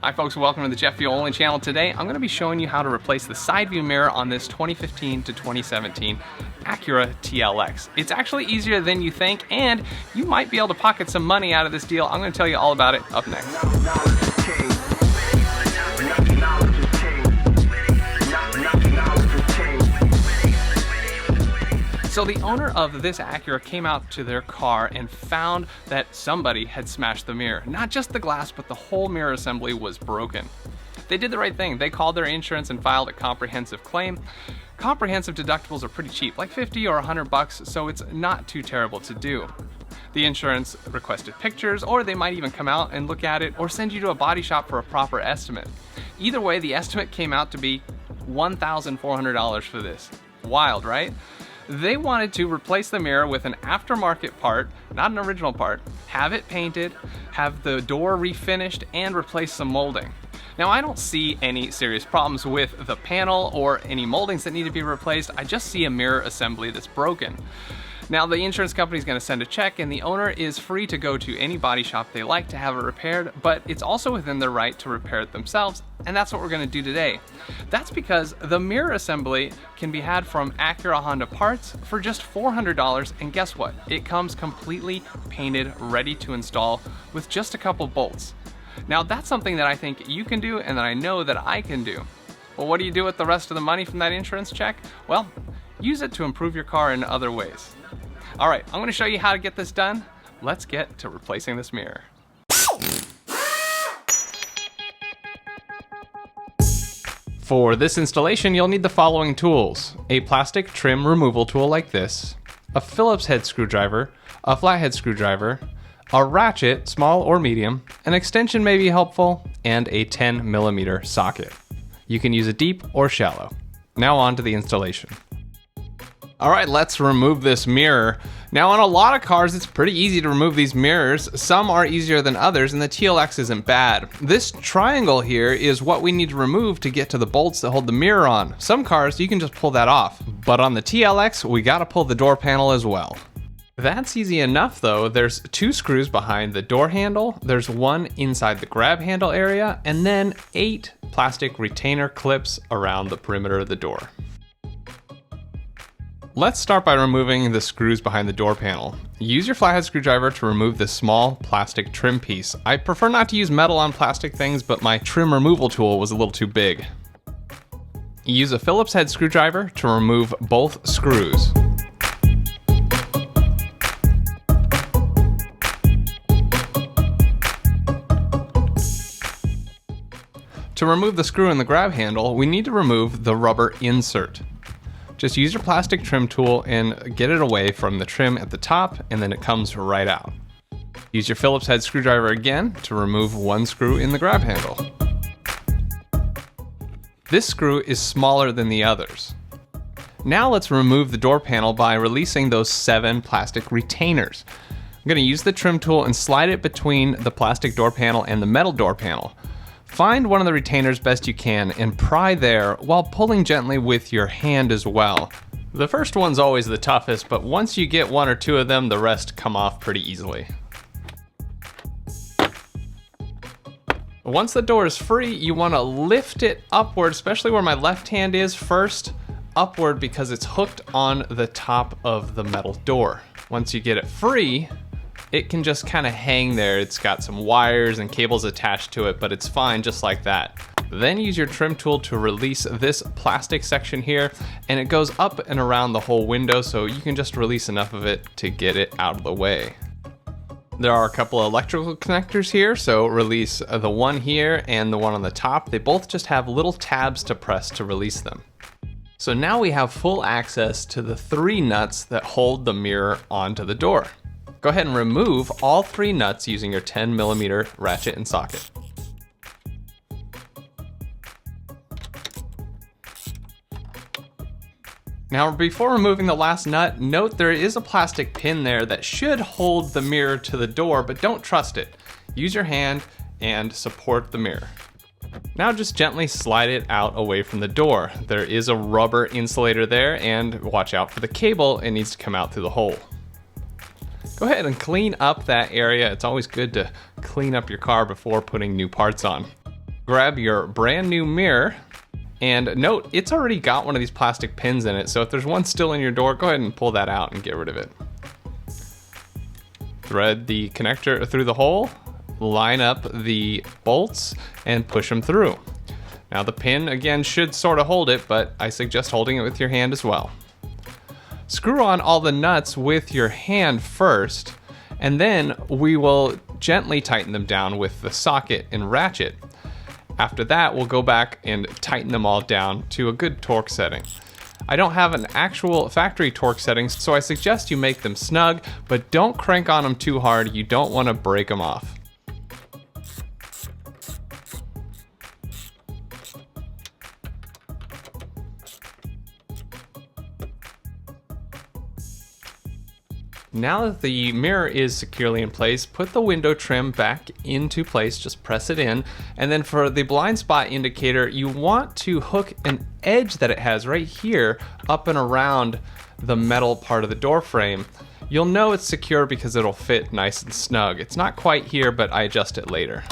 Hi folks, welcome to the Jeff Violin channel. Today I'm going to be showing you how to replace the side view mirror on this 2015 to 2017 Acura TLX. It's actually easier than you think, and you might be able to pocket some money out of this deal. I'm going to tell you all about it up next. So the owner of this Acura came out to their car and found that somebody had smashed the mirror. Not just the glass, but the whole mirror assembly was broken. They did the right thing. They called their insurance and filed a comprehensive claim. Comprehensive deductibles are pretty cheap, like 50 or 100 bucks, so it's not too terrible to do. The insurance requested pictures, or they might even come out and look at it, or send you to a body shop for a proper estimate. Either way, the estimate came out to be $1,400 for this. Wild, right? They wanted to replace the mirror with an aftermarket part, not an original part, have it painted, have the door refinished, and replace some molding. Now, I don't see any serious problems with the panel or any moldings that need to be replaced. I just see a mirror assembly that's broken. Now, the insurance company is going to send a check, and the owner is free to go to any body shop they like to have it repaired, but it's also within their right to repair it themselves, and that's what we're going to do today. That's because the mirror assembly can be had from Acura Honda Parts for just $400, and guess what? It comes completely painted, ready to install with just a couple bolts. Now, that's something that I think you can do and that I know that I can do. Well, what do you do with the rest of the money from that insurance check? Well, use it to improve your car in other ways. All right, I'm going to show you how to get this done. Let's get to replacing this mirror. For this installation, you'll need the following tools: a plastic trim removal tool like this, a Phillips head screwdriver, a flathead screwdriver, a ratchet, small or medium, an extension may be helpful, and a 10mm socket. You can use a deep or shallow. Now on to the installation. All right, let's remove this mirror. Now, on a lot of cars, it's pretty easy to remove these mirrors. Some are easier than others, and the TLX isn't bad. This triangle here is what we need to remove to get to the bolts that hold the mirror on. Some cars, you can just pull that off. But on the TLX, we gotta pull the door panel as well. That's easy enough though. There's 2 screws behind the door handle, there's 1 inside the grab handle area, and then 8 plastic retainer clips around the perimeter of the door. Let's start by removing the screws behind the door panel. Use your flathead screwdriver to remove this small plastic trim piece. I prefer not to use metal on plastic things, but my trim removal tool was a little too big. Use a Phillips head screwdriver to remove both screws. To remove the screw in the grab handle, we need to remove the rubber insert. Just use your plastic trim tool and get it away from the trim at the top, and then it comes right out. Use your Phillips head screwdriver again to remove 1 screw in the grab handle. This screw is smaller than the others. Now let's remove the door panel by releasing those 7 plastic retainers. I'm going to use the trim tool and slide it between the plastic door panel and the metal door panel. Find one of the retainers best you can and pry there while pulling gently with your hand as well. The first one's always the toughest, but once you get 1 or 2 of them, the rest come off pretty easily. Once the door is free, you want to lift it upward, especially where my left hand is first, upward because it's hooked on the top of the metal door. Once you get it free, it can just kind of hang there. It's got some wires and cables attached to it, but it's fine just like that. Then use your trim tool to release this plastic section here, and it goes up and around the whole window, so you can just release enough of it to get it out of the way. There are a couple of electrical connectors here, so release the one here and the one on the top. They both just have little tabs to press to release them. So now we have full access to the 3 nuts that hold the mirror onto the door. Go ahead and remove all 3 nuts using your 10mm ratchet and socket. Now, before removing the last nut, note there is a plastic pin there that should hold the mirror to the door, but don't trust it. Use your hand and support the mirror. Now just gently slide it out away from the door. There is a rubber insulator there, and watch out for the cable. It needs to come out through the hole. Go ahead and clean up that area. It's always good to clean up your car before putting new parts on. Grab your brand new mirror, and note, it's already got one of these plastic pins in it, so if there's one still in your door, go ahead and pull that out and get rid of it. Thread the connector through the hole, line up the bolts, and push them through. Now the pin, again, should sort of hold it, but I suggest holding it with your hand as well. Screw on all the nuts with your hand first, and then we will gently tighten them down with the socket and ratchet. After that, we'll go back and tighten them all down to a good torque setting. I don't have an actual factory torque setting, so I suggest you make them snug, but don't crank on them too hard. You don't want to break them off. Now that the mirror is securely in place, put the window trim back into place, just press it in, and then for the blind spot indicator, you want to hook an edge that it has right here up and around the metal part of the door frame. You'll know it's secure because it'll fit nice and snug. It's not quite here, but I adjust it later.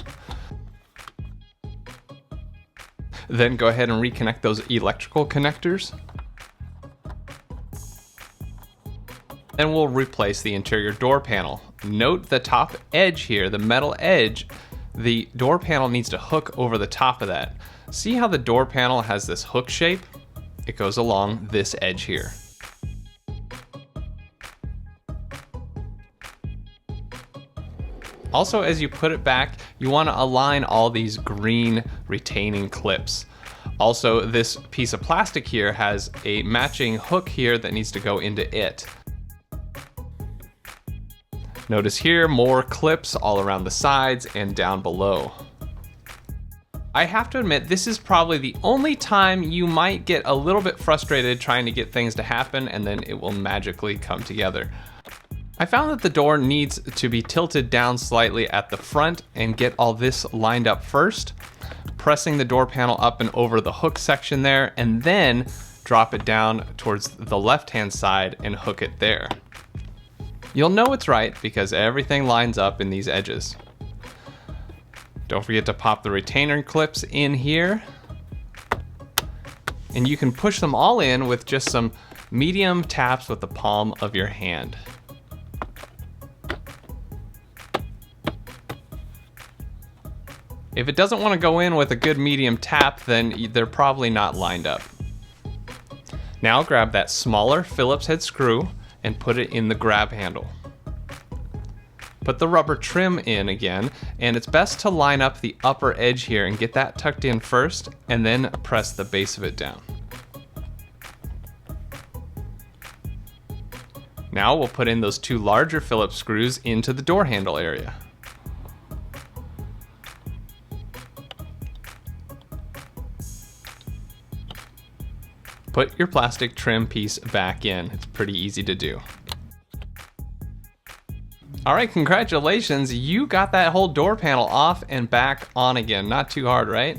Then go ahead and reconnect those electrical connectors. Then we'll replace the interior door panel. Note the top edge here, the metal edge, the door panel needs to hook over the top of that. See how the door panel has this hook shape? It goes along this edge here. Also, as you put it back, you want to align all these green retaining clips. Also, this piece of plastic here has a matching hook here that needs to go into it. Notice here, more clips all around the sides and down below. I have to admit, this is probably the only time you might get a little bit frustrated trying to get things to happen, and then it will magically come together. I found that the door needs to be tilted down slightly at the front and get all this lined up first, pressing the door panel up and over the hook section there, and then drop it down towards the left-hand side and hook it there. You'll know it's right because everything lines up in these edges. Don't forget to pop the retainer clips in here. And you can push them all in with just some medium taps with the palm of your hand. If it doesn't want to go in with a good medium tap, then they're probably not lined up. Now grab that smaller Phillips head screw and put it in the grab handle. Put the rubber trim in again, and it's best to line up the upper edge here and get that tucked in first, and then press the base of it down. Now we'll put in those two larger Phillips screws into the door handle area. Put your plastic trim piece back in. It's pretty easy to do. All right, congratulations. You got that whole door panel off and back on again. Not too hard, right?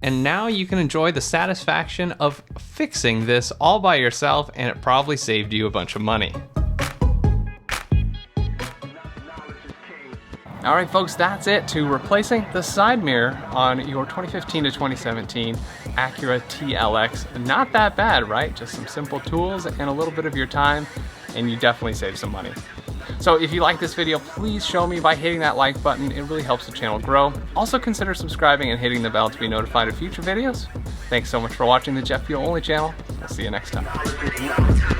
And now you can enjoy the satisfaction of fixing this all by yourself, and it probably saved you a bunch of money. All right, folks, that's it to replacing the side mirror on your 2015 to 2017 Acura TLX. Not that bad, right? Just some simple tools and a little bit of your time, and you definitely save some money. So if you like this video, please show me by hitting that like button. It really helps the channel grow. Also consider subscribing and hitting the bell to be notified of future videos. Thanks so much for watching the Jet Fuel Only channel. We'll see you next time.